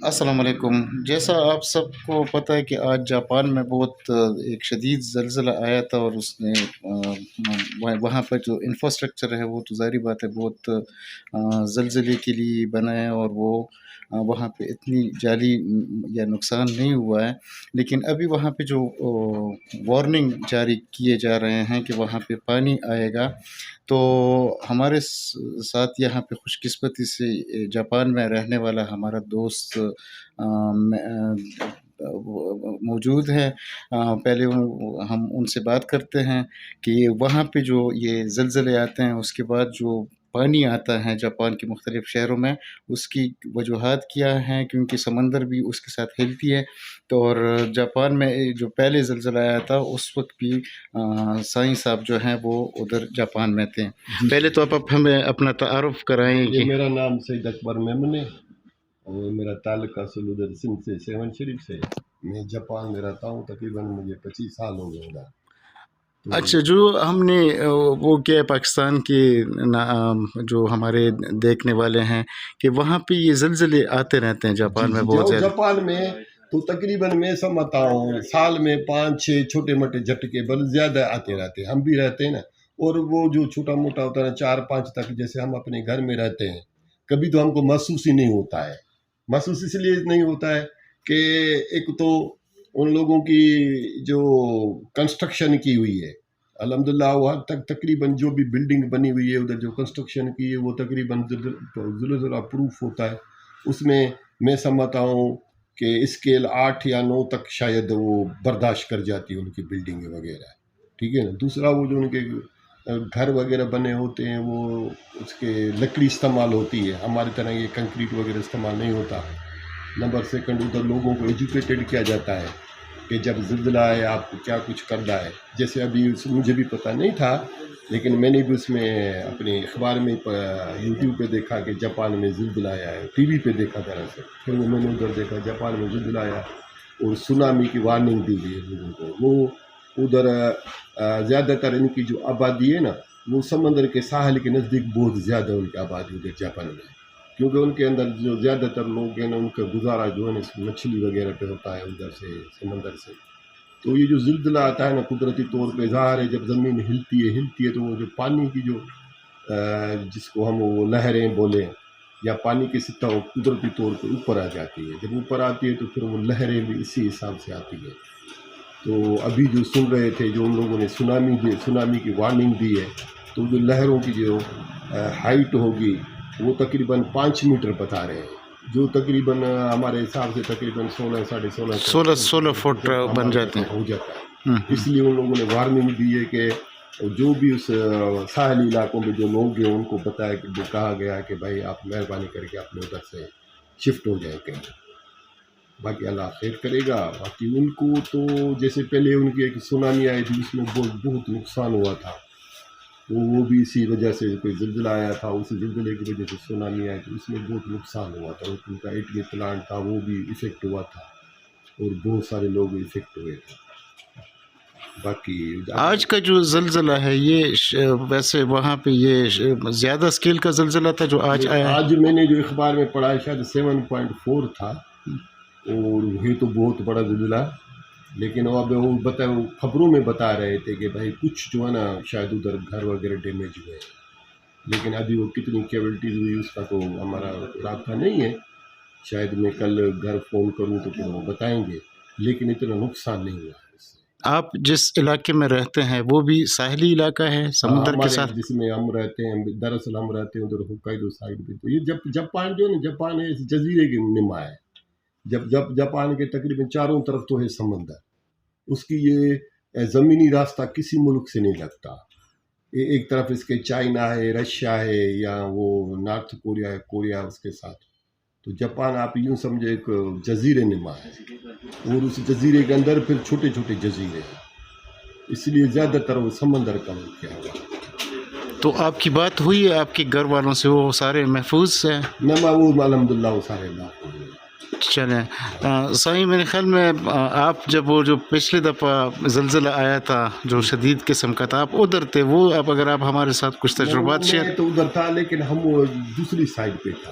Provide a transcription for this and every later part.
السلام علیکم۔ جیسا آپ سب کو پتہ ہے کہ آج جاپان میں بہت ایک شدید زلزلہ آیا تھا، اور اس نے وہاں پر جو انفراسٹرکچر ہے وہ تو ظاہری بات ہے بہت زلزلے کے لیے بنا ہے، اور وہ وہاں پہ اتنی جالی یا نقصان نہیں ہوا ہے، لیکن ابھی وہاں پہ جو وارننگ جاری کیے جا رہے ہیں کہ وہاں پہ پانی آئے گا، تو ہمارے ساتھ یہاں پہ خوش قسمتی سے جاپان میں رہنے والا ہمارا دوست موجود ہے۔ پہلے ہم ان سے بات کرتے ہیں کہ وہاں پہ جو یہ زلزلے آتے ہیں اس کے بعد جو پانی آتا ہے جاپان کے مختلف شہروں میں، اس کی وجوہات کیا ہیں، کیونکہ سمندر بھی اس کے ساتھ ہلتی ہے۔ تو اور جاپان میں جو پہلے زلزلہ آیا تھا اس وقت بھی سائیں صاحب جو ہیں وہ ادھر جاپان میں تھے۔ جی پہلے تو آپ ہمیں اپنا تعارف کرائیں یہ کہ میرا نام سید اکبر میمن ہے، اور میرا تعلق اصل ادھر سندھ سے سیون شریف سے۔ میں جاپان میں رہتا ہوں، تقریباً مجھے 25 سال ہو گئے ادھر۔ تو اچھا، جو ہم نے وہ کیا پاکستان کے جو ہمارے دیکھنے والے ہیں کہ وہاں پہ یہ زلزلے آتے رہتے ہیں جاپان میں بہت زیادہ۔ جاپان میں تو تقریباً میں سمجھتا ہوں سال میں 5-6 چھوٹے موٹے جھٹکے بل زیادہ آتے رہتے ہیں، ہم بھی رہتے ہیں نا۔ اور وہ جو چھوٹا موٹا ہوتا ہے 4-5 تک، جیسے ہم اپنے گھر میں رہتے ہیں، کبھی تو ہم کو محسوس ہی نہیں ہوتا ہے۔ محسوس اس لیے نہیں ہوتا ہے کہ ایک تو ان لوگوں کی جو کنسٹرکشن کی ہوئی ہے، الحمدللہ وہ حد تک تقریباً جو بھی بلڈنگ بنی ہوئی ہے ادھر جو کنسٹرکشن کی ہے وہ تقریباً زلزلہ پروف ہوتا ہے۔ اس میں سمجھتا ہوں کہ اسکیل 8 یا 9 تک شاید وہ برداشت کر جاتی ہے ان کی بلڈنگ وغیرہ، ٹھیک ہے نا۔ دوسرا وہ جو ان کے گھر وغیرہ بنے ہوتے ہیں وہ اس کے لکڑی استعمال ہوتی ہے، ہماری طرح یہ کنکریٹ وغیرہ استعمال نہیں ہوتا۔ نمبر سیکنڈ، ادھر لوگوں کو ایجوکیٹڈ کیا جاتا ہے کہ جب زلزلہ آئے آپ کو کیا کچھ کرنا ہے۔ جیسے ابھی مجھے بھی پتہ نہیں تھا، لیکن میں نے بھی اس میں اپنے اخبار میں یوٹیوب پہ دیکھا کہ جاپان میں زلزلہ آیا ہے، ٹی وی پہ دیکھا دراصل، پھر میں نے ادھر دیکھا جاپان میں زلزلہ آیا اور سونامی کی وارننگ دی گئی ہے لوگوں کو۔ وہ ادھر زیادہ تر ان کی جو آبادی ہے نا، وہ سمندر کے ساحل کے نزدیک بہت زیادہ ان کی آبادی ادھر جاپان میں، کیونکہ ان کے اندر جو زیادہ تر لوگ ہیں نا ان کا گزارا جو ہے نا مچھلی وغیرہ پہ ہوتا ہے ادھر سے سمندر سے۔ تو یہ جو زلزلہ آتا ہے نا قدرتی طور پہ ظاہر ہے جب زمین ہلتی ہے تو وہ جو پانی کی جو جس کو ہم وہ لہریں بولیں یا پانی کی سطح وہ قدرتی طور پہ اوپر آ جاتی ہے۔ جب اوپر آتی ہے تو پھر وہ لہریں بھی اسی حساب سے آتی ہے۔ تو ابھی جو سن رہے تھے جو ان لوگوں نے سونامی کی وارننگ دی ہے، تو جو لہروں کی جو ہائٹ ہوگی وہ تقریباً 5 میٹر بتا رہے ہیں، جو تقریباً ہمارے حساب سے تقریباً 16 فٹ بن جاتے ہیں ہو جاتا ہے۔ اس لیے ان لوگوں نے وارننگ دی ہے کہ جو بھی اس ساحلی علاقوں میں جو لوگ ہیں ان کو بتایا کہ وہ کہا گیا کہ بھائی آپ مہربانی کر کے اپنے ادھر سے شفٹ ہو جائیں کہیں، باقی اللہ خیر کرے گا۔ باقی ان کو تو جیسے پہلے ان کی ایک سونامی آئی تھی اس میں بہت نقصان ہوا تھا، وہ بھی اسی وجہ سے کوئی زلزلہ آیا تھا، اسی زلزلے کی وجہ سے سونامی آئی تھی، اس میں بہت نقصان ہوا تھا۔ ان کا ایٹمی پلانٹ تھا وہ بھی افیکٹ ہوا تھا اور بہت سارے لوگ افیکٹ ہوئے تھے۔ باقی آج کا جو زلزلہ ہے یہ ویسے وہاں پہ یہ زیادہ اسکیل کا زلزلہ تھا جو آج آیا ہے؟ آج میں نے جو اخبار میں پڑھا ہے شاید 7.4 تھا، اور یہ تو بہت بڑا زلزلہ، لیکن اب وہ خبروں میں بتا رہے تھے کہ بھائی کچھ جو ہے نا شاید ادھر گھر وغیرہ ڈیمیج ہوئے، لیکن ابھی وہ کتنی کیویلٹیز ہوئی اس کا تو ہمارا رابطہ نہیں ہے۔ شاید میں کل گھر فون کروں تو پھر وہ بتائیں گے، لیکن اتنا نقصان نہیں ہوا ہے اس سے۔ آپ جس علاقے میں رہتے ہیں وہ بھی ساحلی علاقہ ہے سمندر کے ساتھ؟ جس میں ہم رہتے ہیں دراصل ہم رہتے ہیں ادھر ہوکائیڈو سائڈ پہ، تو یہ جاپان جو ہے نا جاپان ہے جزیرے کی نما ہے۔ جب جاپان کے تقریباً چاروں طرف تو ہے سمندر، اس کی یہ زمینی راستہ کسی ملک سے نہیں لگتا۔ ایک طرف اس کے چائنا ہے، رشیا ہے، یا وہ نارتھ کوریا ہے، کوریا اس کے ساتھ۔ تو جاپان آپ یوں سمجھے ایک جزیرے نما ہے، اور اس جزیرے کے اندر پھر چھوٹے چھوٹے جزیرے ہیں، اس لیے زیادہ تر وہ سمندر کا ملک ہے۔ تو آپ کی بات ہوئی ہے آپ کے گھر والوں سے، وہ سارے محفوظ ہیں؟ نما وہ الحمدللہ وہ سارے محفوظ ہیں۔ چلیں صحیح، میرے خیال میں آپ جب وہ جو پچھلی دفعہ زلزلہ آیا تھا جو شدید قسم کا تھا آپ ادھر تھے، وہ اگر آپ ہمارے ساتھ کچھ تجربات شیئر۔ میں تو ادھر تھا لیکن ہم وہ دوسری سائڈ پہ تھا،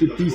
30,